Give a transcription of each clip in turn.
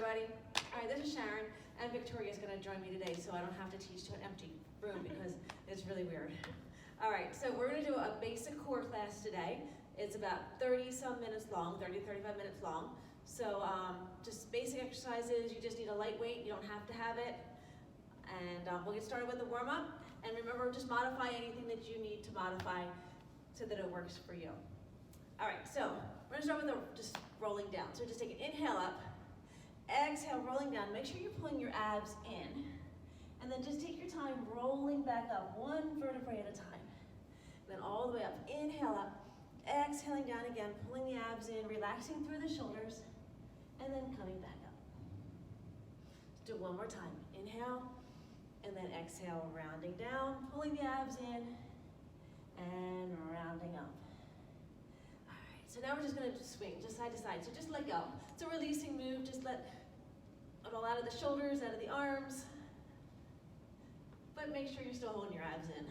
everybody. All right, this is Sharon, and Victoria is going to join me today, so I don't have to teach to an empty room because it's really weird. All right, so we're going to do a basic core class today. It's about 30-some minutes long, 30, 35 minutes long. So just basic exercises. You just need a lightweight. You don't have to have it. And we'll get started with the warm-up. And remember, just modify anything that you need to modify so that it works for you. All right, so we're going to start with just rolling down. So just take an inhale up, exhale, rolling down. Make sure you're pulling your abs in. And then just take your time rolling back up, one vertebrae at a time. And then all the way up, inhale up, exhaling down again, pulling the abs in, relaxing through the shoulders, and then coming back up. Let's do it one more time. Inhale, and then exhale, rounding down, pulling the abs in, and rounding up. All right, so now we're just gonna swing, just side to side. So just let go. It's a releasing move, just let it all out of the shoulders, out of the arms, but make sure you're still holding your abs in.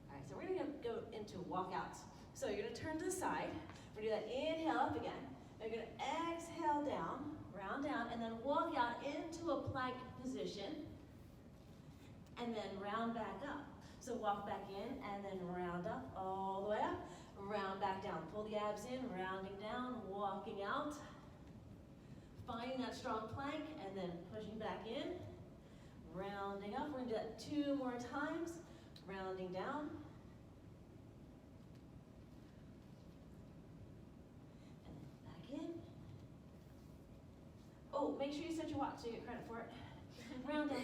All right, so we're gonna go into walkouts. So you're gonna turn to the side. We're gonna do that inhale up again. You're gonna exhale down, round down, and then walk out into a plank position, and then round back up. So walk back in, and then round up, all the way up, round back down. Pull the abs in, rounding down, walking out, finding that strong plank, and then pushing back in, rounding up. We're gonna do that 2 more times, rounding down, oh, make sure you set your watch so you get credit for it. Round down.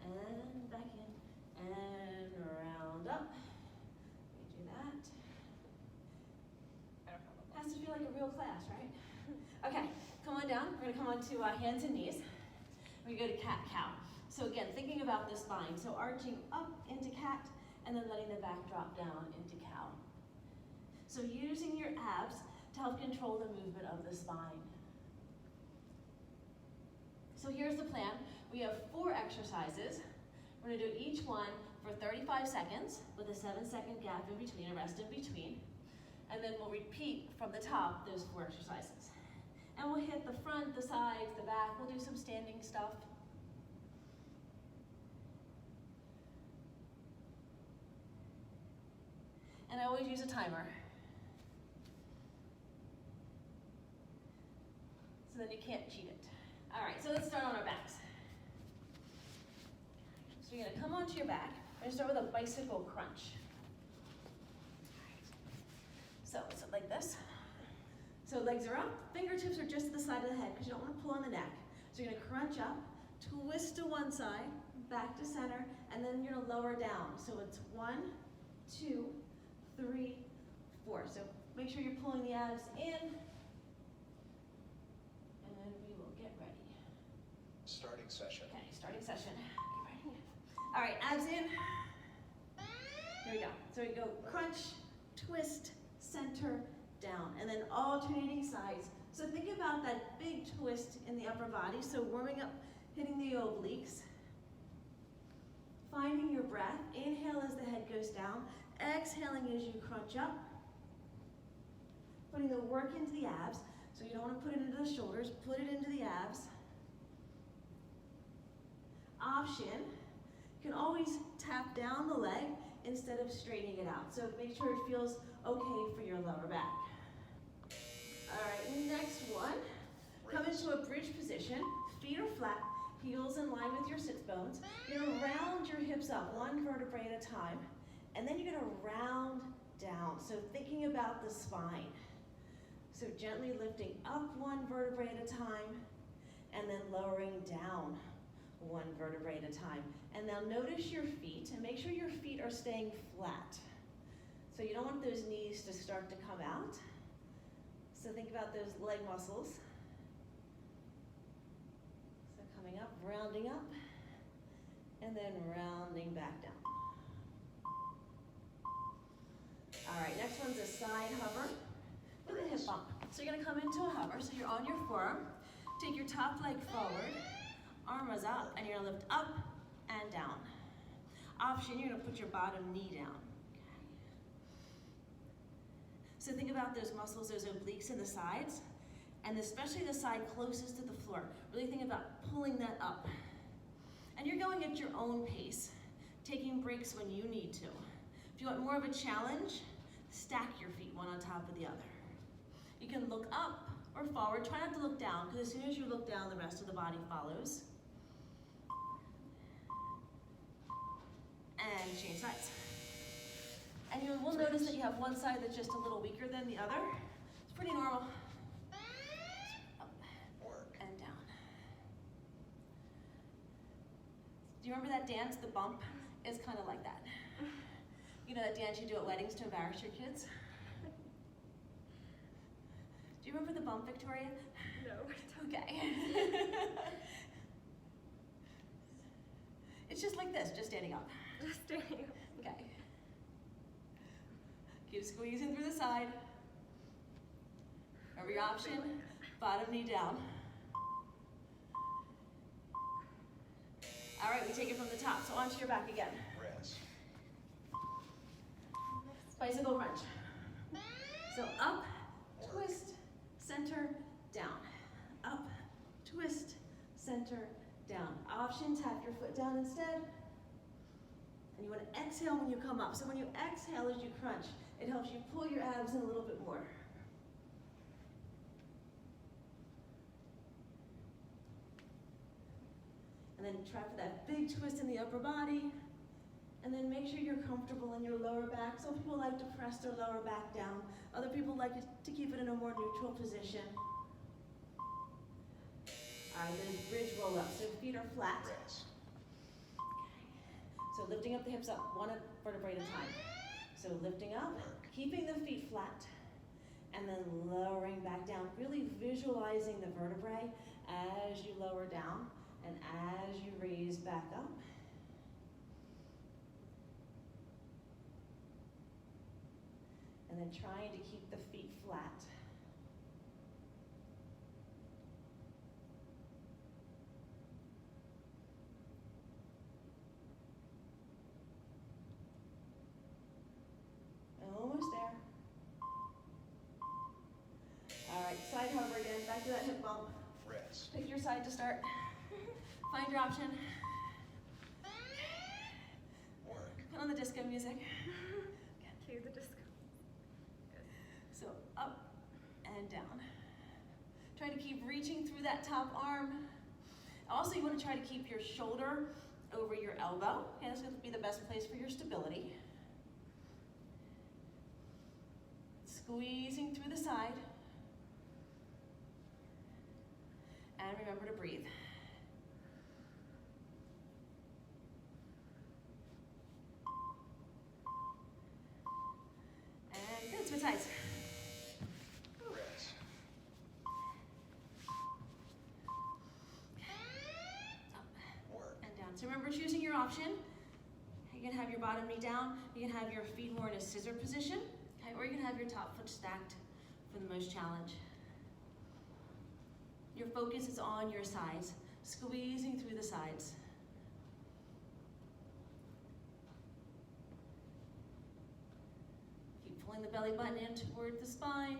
And back in. And round up. Let me do that. Has to feel like a real class, right? Okay, come on down. We're gonna come on to hands and knees. We go to cat-cow. So again, thinking about the spine. So arching up into cat, and then letting the back drop down into cow. So using your abs to help control the movement of the spine. So here's the plan. We have 4 exercises. We're gonna do each one for 35 seconds with a 7-second gap in between, a rest in between. And then we'll repeat from the top those 4 exercises. And we'll hit the front, the sides, the back. We'll do some standing stuff. And I always use a timer. So then you can't cheat it. All right, so let's start on our backs. So you're gonna come onto your back. We're gonna start with a bicycle crunch. So like this. So legs are up, fingertips are just to the side of the head because you don't want to pull on the neck. So you're gonna crunch up, twist to one side, back to center, and then you're gonna lower down. So it's 1, 2, 3, 4. So make sure you're pulling the abs in. Starting session. Okay, starting session. Get ready. All right, abs in. Here we go. So we go crunch, twist, center, down, and then alternating sides. So think about that big twist in the upper body. So warming up, hitting the obliques. Finding your breath. Inhale as the head goes down. Exhaling as you crunch up. Putting the work into the abs. So you don't want to put it into the shoulders, put it into the abs. Option, you can always tap down the leg instead of straightening it out. So make sure it feels okay for your lower back. All right, next one. Come into a bridge position. Feet are flat, heels in line with your sits bones. You're gonna round your hips up, 1 vertebrae at a time. And then you're gonna round down. So thinking about the spine. So gently lifting up 1 vertebrae at a time, and then lowering down 1 vertebrae at a time. And now notice your feet and make sure your feet are staying flat. So you don't want those knees to start to come out. So think about those leg muscles. So coming up, rounding up, and then rounding back down. All right, next one's a side hover with a hip bump. So you're gonna come into a hover, so you're on your forearm. Take your top leg forward. Arm is up, and you're gonna lift up and down. Option, you're gonna put your bottom knee down. So think about those muscles, those obliques in the sides, and especially the side closest to the floor. Really think about pulling that up. And you're going at your own pace, taking breaks when you need to. If you want more of a challenge, stack your feet one on top of the other. You can look up or forward. Try not to look down, because as soon as you look down, the rest of the body follows. And change sides. And you will notice that you have one side that's just a little weaker than the other. It's pretty normal. Up and down. Do you remember that dance, the bump? It's kind of like that. You know that dance you do at weddings to embarrass your kids? Do you remember the bump, Victoria? No. Okay. It's just like this, just standing up. Just standing up. Okay. Keep squeezing through the side. Every option, bottom knee down. All right, we take it from the top, so onto your back again. Rest. Bicycle crunch. So up, twist, center, down. Up, twist, center, down. Option, tap your foot down instead. And you want to exhale when you come up. So when you exhale as you crunch, it helps you pull your abs in a little bit more. And then try for that big twist in the upper body. And then make sure you're comfortable in your lower back. Some people like to press their lower back down. Other people like to keep it in a more neutral position. All right, then bridge roll up. So feet are flat. Rest. So lifting up the hips up, one vertebrae at a time. So lifting up, keeping the feet flat, and then lowering back down. Really visualizing the vertebrae as you lower down and as you raise back up. And then trying to keep the feet flat. Almost there. All right, side hover again, back to that hip bump. Rest. Pick your side to start. Find your option. Work. Put on the disco music. Cue the disco. So up and down. Try to keep reaching through that top arm. Also, you want to try to keep your shoulder over your elbow. Okay, that's going to be the best place for your stability. Squeezing through the side. And remember to breathe. And good, switch sides. Rest. Up Work. and down. So remember choosing your option. You can have your bottom knee down. You can have your feet more in a scissor position. Okay, or you can have your top foot stacked for the most challenge. Your focus is on your sides, squeezing through the sides. Keep pulling the belly button in toward the spine.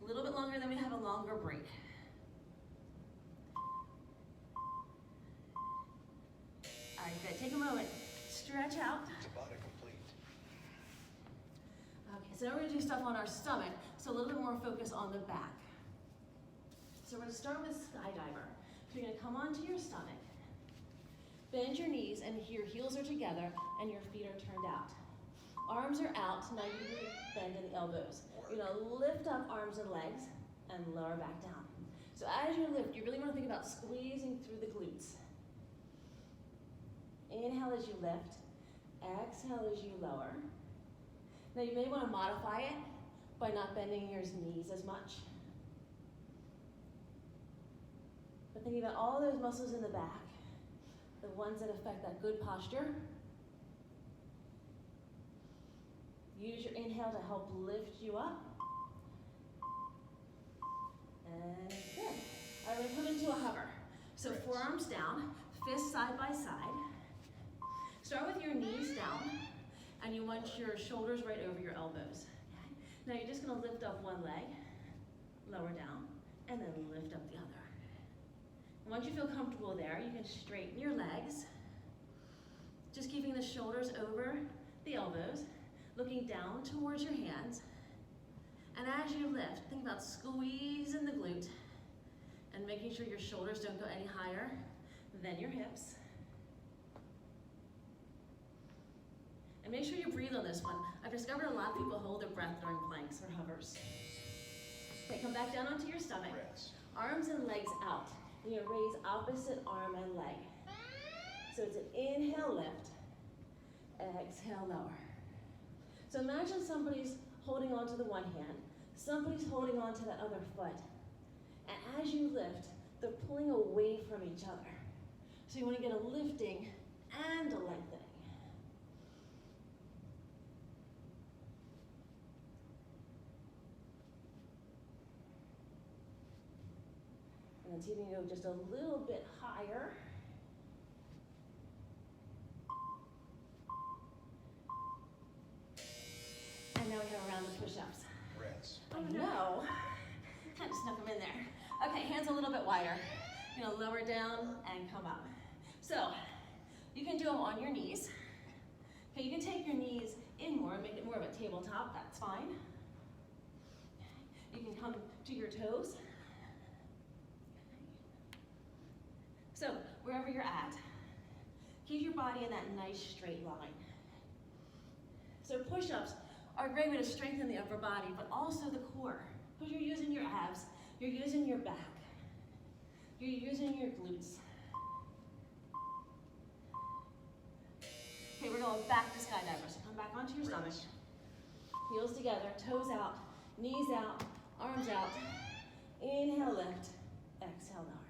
A little bit longer, then we have a longer break. All right, good. Take a moment. Stretch out. Tabata complete. Okay, so now we're gonna do stuff on our stomach, so a little bit more focus on the back. So we're gonna start with skydiver. So you're gonna come onto your stomach, bend your knees, and your heels are together, and your feet are turned out. Arms are out, now you bend in the elbows. You're gonna lift up arms and legs, and lower back down. So as you lift, you really wanna think about squeezing through the glutes. Inhale as you lift, exhale as you lower. Now you may want to modify it by not bending your knees as much. But thinking about all those muscles in the back, the ones that affect that good posture. Use your inhale to help lift you up. And good. All right, we're going to come into a hover. So forearms down, fists side by side. Start with your knees down, and you want your shoulders right over your elbows. Okay? Now you're just gonna lift up one leg, lower down, and then lift up the other. And once you feel comfortable there, you can straighten your legs, just keeping the shoulders over the elbows, looking down towards your hands. And as you lift, think about squeezing the glute and making sure your shoulders don't go any higher than your hips. And make sure you breathe on this one. I've discovered a lot of people hold their breath during planks or hovers. Okay, come back down onto your stomach. Rest. Arms and legs out. And you raise opposite arm and leg. So it's an inhale, lift. Exhale, lower. So imagine somebody's holding onto the one hand, somebody's holding onto the other foot. And as you lift, they're pulling away from each other. So you want to get a lifting and a lengthening. And then see if you can go just a little bit higher. And now we have a round of push-ups. Rest. Oh no. Kind of snuck them in there. Okay, hands a little bit wider. You're gonna lower down and come up. So, you can do them on your knees. Okay, you can take your knees in more and make it more of a tabletop, that's fine. You can come to your toes. So, wherever you're at, keep your body in that nice straight line. So push-ups are a great way to strengthen the upper body, but also the core. Because you're using your abs, you're using your back, you're using your glutes. Okay, we're going back to skydiver. So come back onto your stomach. Rest. Heels together, toes out, knees out, arms out. Inhale, lift. Exhale, lower.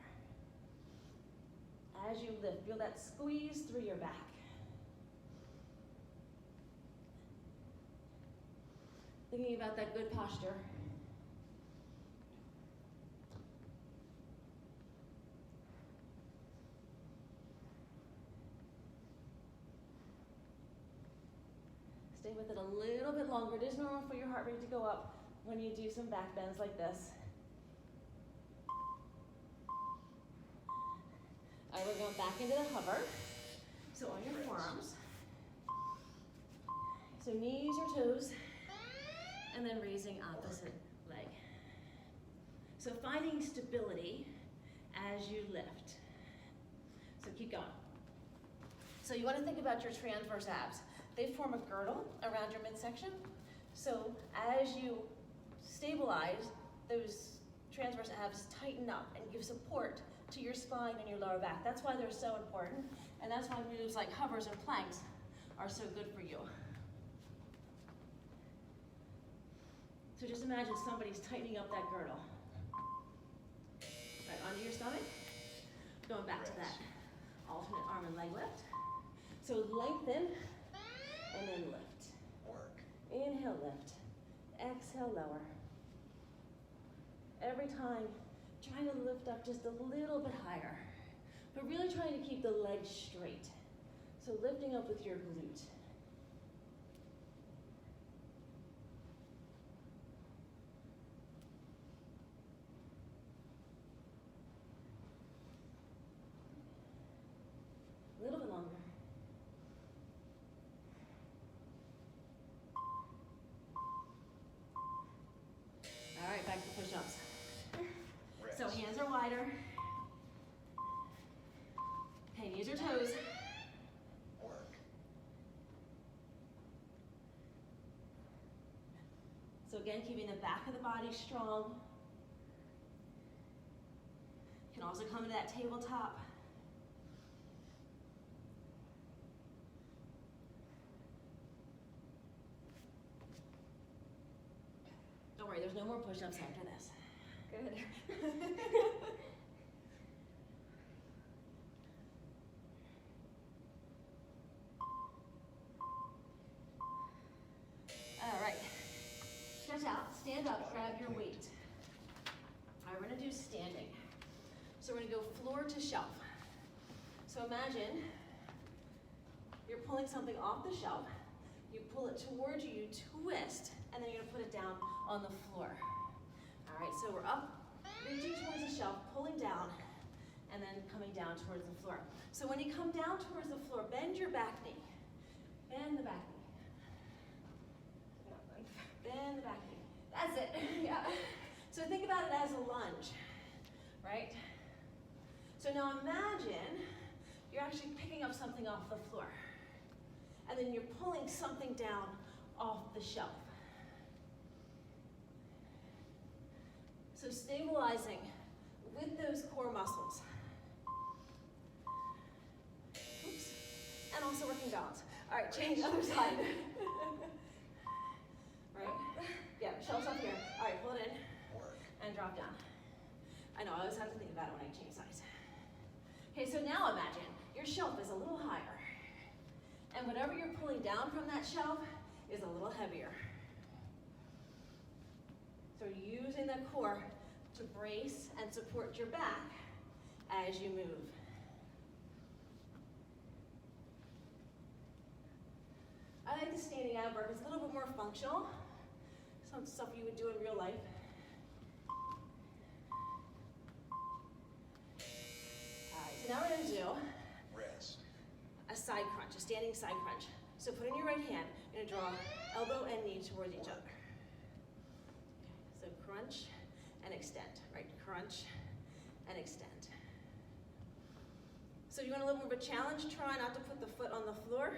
As you lift, feel that squeeze through your back. Thinking about that good posture. Stay with it a little bit longer. It is normal for your heart rate to go up when you do some back bends like this. All right, we're going back into the hover. So on your forearms. So knees or toes, and then raising opposite leg. So finding stability as you lift. So keep going. So you want to think about your transverse abs. They form a girdle around your midsection. So as you stabilize, those transverse abs tighten up and give support to your spine and your lower back. That's why they're so important, and that's why moves like hovers and planks are so good for you. So just imagine somebody's tightening up that girdle. Right, onto your stomach. Going back to that alternate arm and leg lift. So lengthen and then lift. Work. Inhale, lift. Exhale, lower. Every time, trying to lift up just a little bit higher, but really trying to keep the legs straight. So lifting up with your glute. A little bit longer. All right, back to push-ups. Rest. So hands are wider. Okay, knees or toes. Work. So again, keeping the back of the body strong. You can also come to that tabletop. Don't worry, there's no more push-ups after this. Good. All right, stretch out, stand up, grab your weight. All right, we're gonna do standing. So we're gonna go floor to shelf. So imagine you're pulling something off the shelf, you pull it towards you, you twist, and then you're gonna put it down on the floor. All right, so we're up, reaching towards the shelf, pulling down, and then coming down towards the floor. So when you come down towards the floor, bend your back knee. Bend the back knee. Bend the back knee. That's it. Yeah. So think about it as a lunge, right? So now imagine you're actually picking up something off the floor. And then you're pulling something down off the shelf. So stabilizing with those core muscles. Oops. And also working balance. All right, change the other side. Right? Yeah, shelf's up here. All right, pull it in. Work. And drop down. I know, I always have to think about it when I change sides. Okay, so now imagine your shelf is a little higher. And whatever you're pulling down from that shelf is a little heavier. So using the core to brace and support your back as you move. I like the standing ab work. It's a little bit more functional. Some stuff you would do in real life. All right, so now we're gonna do Rest. a side crunch, a standing side crunch. So put in your right hand, you're gonna draw elbow and knee towards each other. So crunch and extend, right? Crunch and extend. So you want a little more of a challenge? Try not to put the foot on the floor,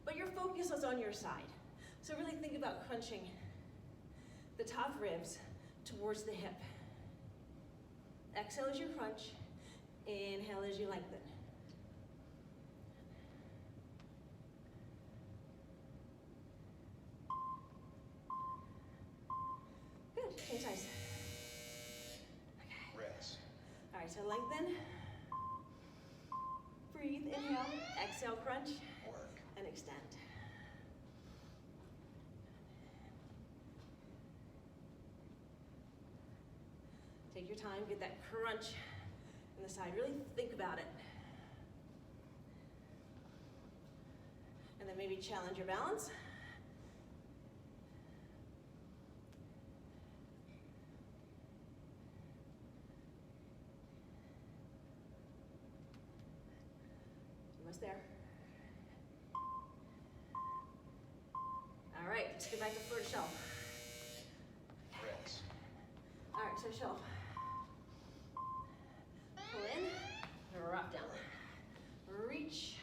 but your focus is on your side. So really think about crunching the top ribs towards the hip. Exhale as you crunch, inhale as you lengthen. Good, change sides. Okay. Rest. All right, so lengthen. Breathe, inhale, exhale, crunch, Work. and extend. Take your time, get that crunch in the side. Really think about it. And then maybe challenge your balance. Almost there. All right, let's get back to floor to shelf. Rest. All right, so shelf. Pull in, drop down. Reach,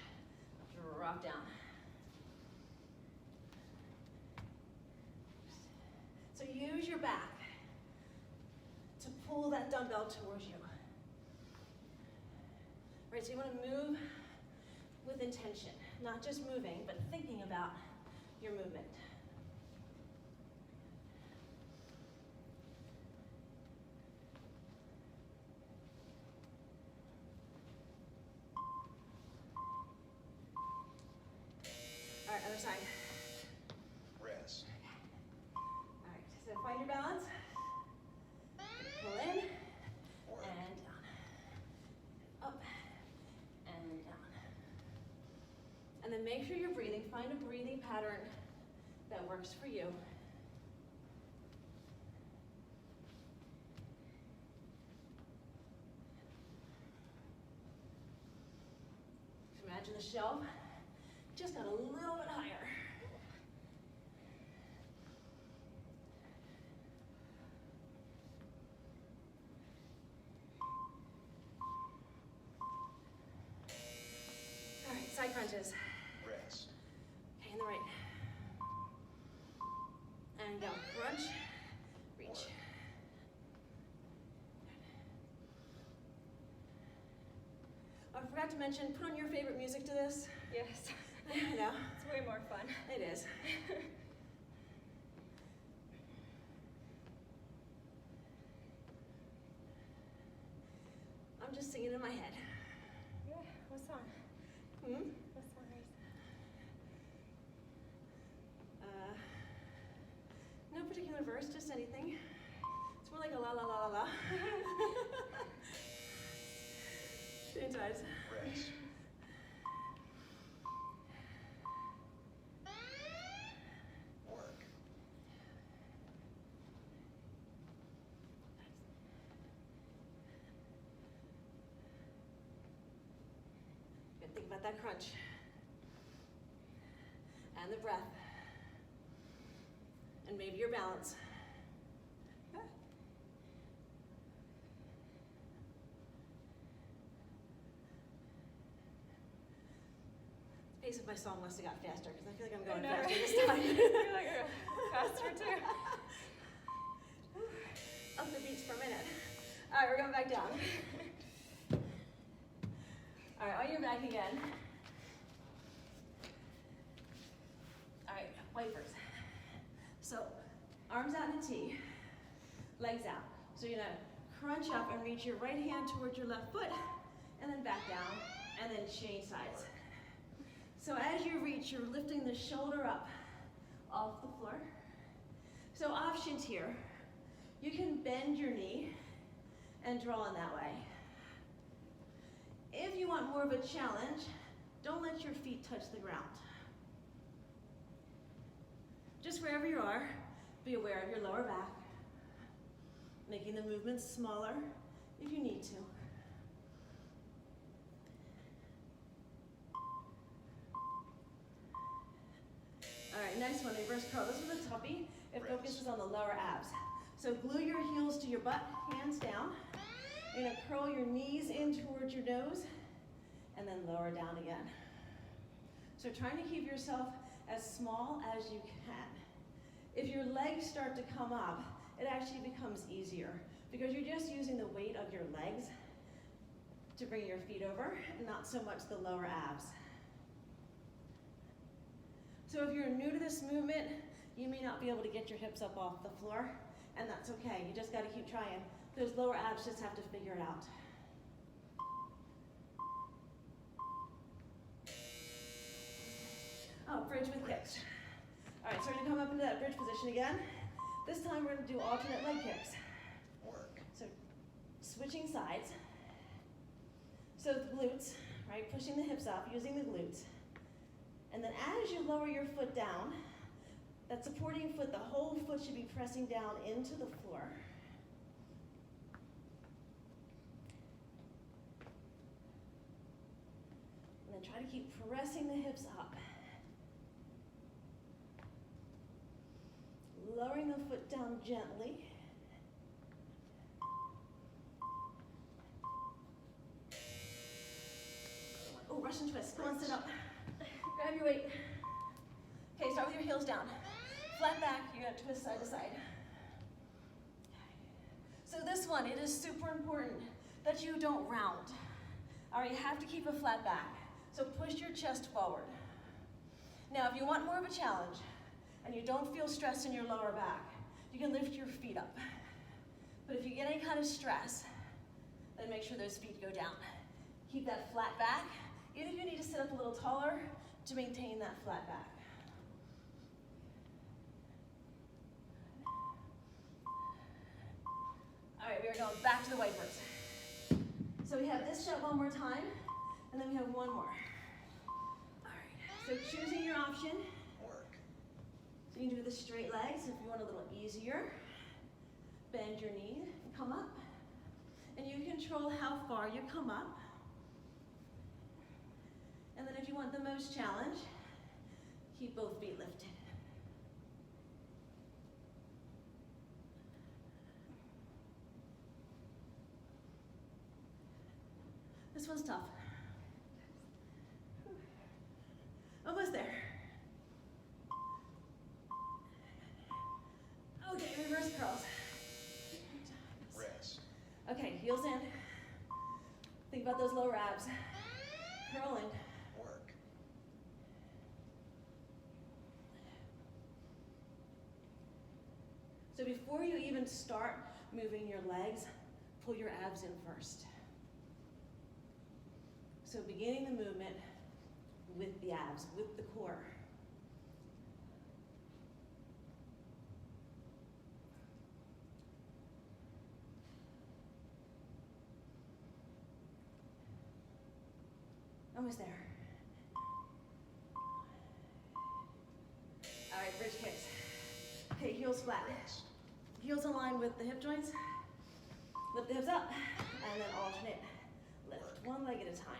drop down. So use your back to pull that dumbbell towards you. Right, so you want to move with intention, not just moving, but thinking about your movement. All right, other side. Rest. All right, so find your balance. Pull in Work. and down. Up and down. And then make sure you're breathing. Find a breathing pattern that works for you. Imagine the shelf just got a little bit higher. All right, side crunches. Rest. Okay, in the right. And go, crunch, reach. Work. I forgot to mention, put on your favorite music to this. Yes. I know, It's way more fun. it is. I'm just singing in my head. Yeah, what song? Hmm? What song is No particular verse, just anything. It's more like a la la la la la. Same time. sides. Rest. Work. Good, think about that crunch. And the breath. And maybe your balance. The pace of my song must have got faster because I feel like I'm going faster this time. I feel like you're faster too. Up the beats for a minute. All right, we're going back down. All right, on your back again. All right, wipers. So, arms out in a T, legs out. So you're gonna crunch up and reach your right hand towards your left foot, and then back down, and then change sides. So as you reach, you're lifting the shoulder up off the floor. So options here. You can bend your knee and draw in that way. If you want more of a challenge, don't let your feet touch the ground. Just wherever you are, be aware of your lower back, making the movements smaller if you need to. All right, next one, reverse curl. This is a toughie. It focuses on the lower abs. So glue your heels to your butt, hands down. You're gonna curl your knees in towards your nose, and then lower down again. So trying to keep yourself as small as you can. If your legs start to come up, it actually becomes easier because you're just using the weight of your legs to bring your feet over and not so much the lower abs. So if you're new to this movement, you may not be able to get your hips up off the floor, and that's okay. You just gotta keep trying. Those lower abs just have to figure it out. Oh, bridge with kicks. All right, so we're gonna come up into that bridge position again. This time we're gonna do alternate leg kicks. Work. So switching sides. So the glutes, right, pushing the hips up, using the glutes. And then as you lower your foot down, that supporting foot, the whole foot should be pressing down into the floor. And then try to keep pressing the hips up. Lowering the foot down gently. Oh, Russian twist. Come on, sit up. Grab your weight. Okay, start with your heels down. Flat back, you're gonna twist side to side. So this one, it is super important that you don't round. All right, you have to keep a flat back. So push your chest forward. Now, if you want more of a challenge, and you don't feel stress in your lower back, you can lift your feet up. But if you get any kind of stress, then make sure those feet go down. Keep that flat back. Even if you need to sit up a little taller to maintain that flat back. All right, we are going back to the wipers. So we have this shot one more time, and then we have one more. All right, so choosing your option. So you can do the straight legs if you want a little easier. Bend your knee, come up. And you control how far you come up. And then if you want the most challenge, keep both feet lifted. This one's tough. Almost there. Okay, reverse curls. Rest. Okay, heels in. Think about those lower abs. Curling. Work. So before you even start moving your legs, pull your abs in first. So beginning the movement with the abs, with the core. Almost there. All right, bridge kicks. Okay, heels flat. Rest. Heels in line with the hip joints. Lift the hips up, and then alternate. Lift one leg at a time.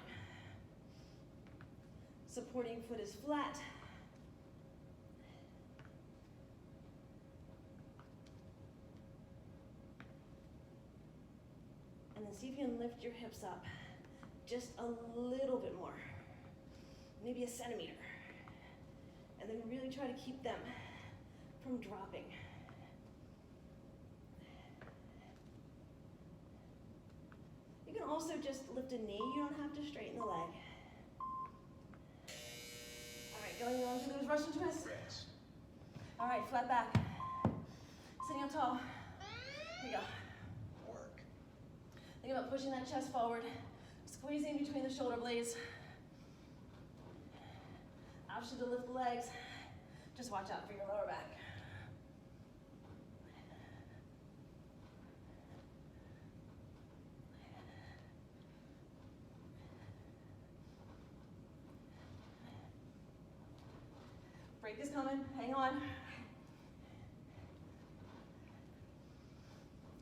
Supporting foot is flat. And then see if you can lift your hips up just a little bit more, maybe a centimeter. And then really try to keep them from dropping. You can also just lift a knee, you don't have to straighten the leg. All right, going on to those Russian twists. Rest. All right, flat back. Sitting up tall. Here we go. Work. Think about pushing that chest forward, squeezing between the shoulder blades. Option to lift the legs. Just watch out for your lower back. Break is coming, hang on.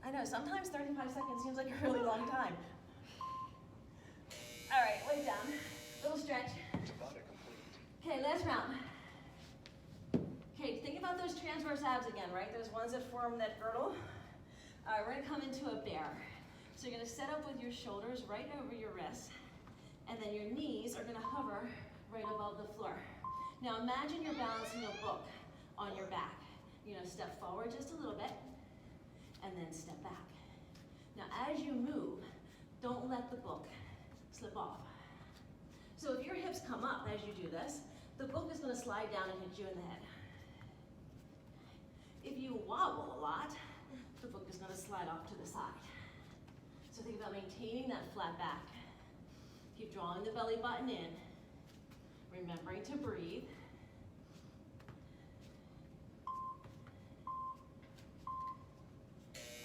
I know, sometimes 35 seconds seems like a really long time. All right, way down, little stretch. Tabata complete. Okay, last round. Okay, think about those transverse abs again, right? Those ones that form that girdle. All right, we're gonna come into a bear. So you're gonna set up with your shoulders right over your wrists, and then your knees are gonna hover right above the floor. Now imagine you're balancing a book on your back. You know, step forward just a little bit, and then step back. Now as you move, don't let the book slip off. So if your hips come up as you do this, the book is gonna slide down and hit you in the head. If you wobble a lot, the book is gonna slide off to the side. So think about maintaining that flat back. Keep drawing the belly button in, remembering to breathe.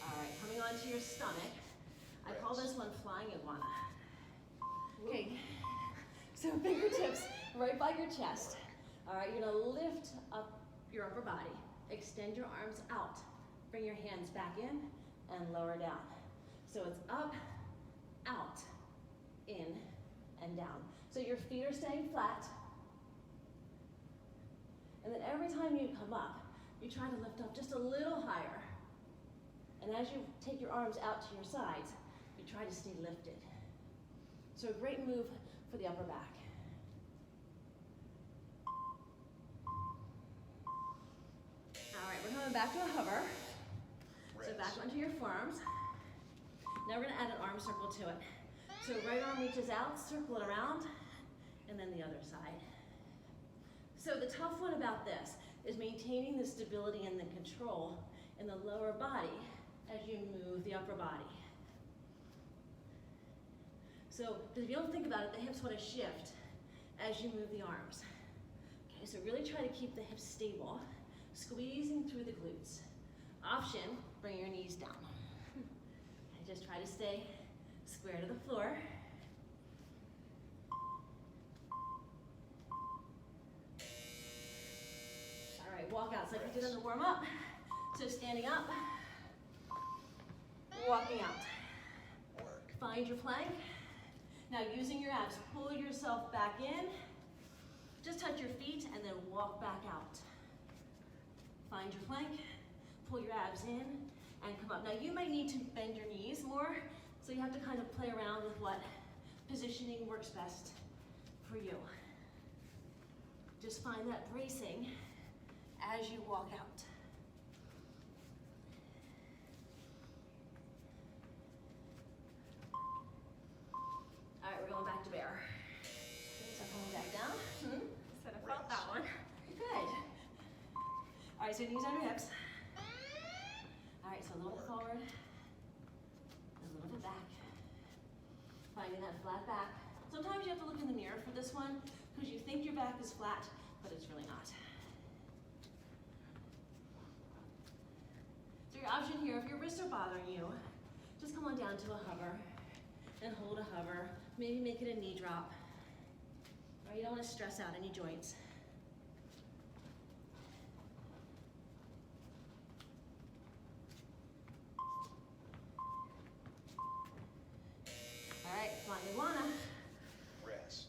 All right, coming onto your stomach. I call this one flying iguana. Okay, so fingertips right by your chest. All right, you're gonna lift up your upper body. Extend your arms out. Bring your hands back in and lower down. So it's up, out, in, and down. So your feet are staying flat. And then every time you come up, you try to lift up just a little higher. And as you take your arms out to your sides, you try to stay lifted. So a great move for the upper back. All right, we're coming back to a hover. So Rest. back onto your forearms. Now we're gonna add an arm circle to it. So right arm reaches out, circle it around, and then the other side. So the tough one about this is maintaining the stability and the control in the lower body as you move the upper body. So if you don't think about it, the hips want to shift as you move the arms. Okay, so really try to keep the hips stable, squeezing through the glutes. Option, bring your knees down. And just try to stay square to the floor. All right, walk out. So like we did on the warm up. So standing up, walking out. Work. Find your plank. Now using your abs, pull yourself back in. Just touch your feet and then walk back out. Find your plank, pull your abs in, and come up. Now you might need to bend your knees more, so you have to kind of play around with what positioning works best for you. Just find that bracing as you walk out. All right, we're going back to bear. So coming back down. Said I felt that one. Good. All right, so knees on your hips. All right, so a little bit forward, a little bit back. Finding that flat back. Sometimes you have to look in the mirror for this one because you think your back is flat, but it's really not. So your option here, if your wrists are bothering you, just come on down to a hover and hold a hover. Maybe make it a knee drop. You don't want to stress out any joints. All right, come on, you wanna. Rest.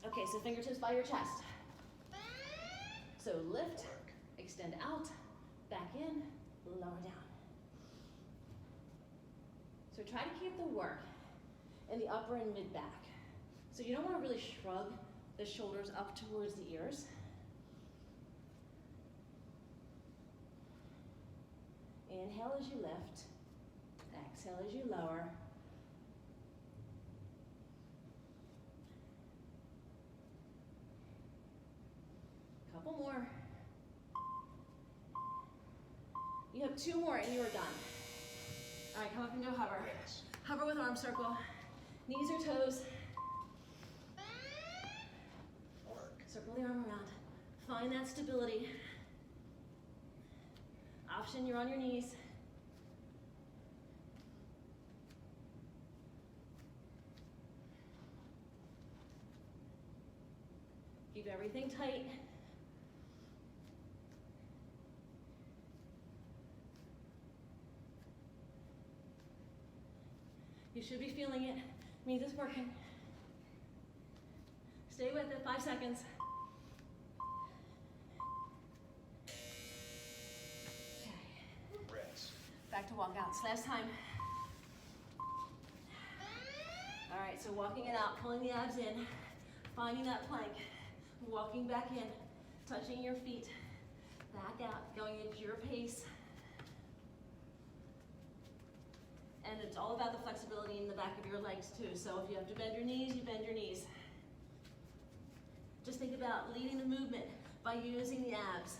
Okay, so fingertips by your chest. So lift, Work. extend out, back in, lower down. So try to keep the work in the upper and mid back. So you don't want to really shrug the shoulders up towards the ears. Inhale as you lift, exhale as you lower. Couple more. You have 2 more and you are done. All right, come up and go hover. Rest. Hover with arm circle. Knees or toes. Work. Circle the arm around. Find that stability. Option, you're on your knees. Keep everything tight. You should be feeling it. Means it's working. Stay with it, 5 seconds. Okay. Rest. Back to walkouts. Last time. All right, so walking it out, pulling the abs in, finding that plank, walking back in, touching your feet, back out, going into your pace. And it's all about the flexibility in the back of your legs too. So if you have to bend your knees, you bend your knees. Just think about leading the movement by using the abs.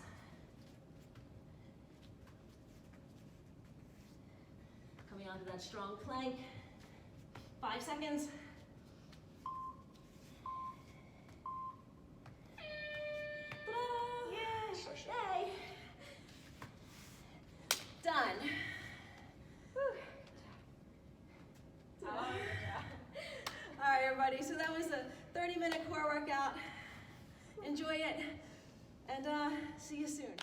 Coming onto that strong plank. 5 seconds. Ta-da! Yay! Session. Yay! Done. Oh, All right, everybody, so that was a 30-minute core workout. Enjoy it, and see you soon.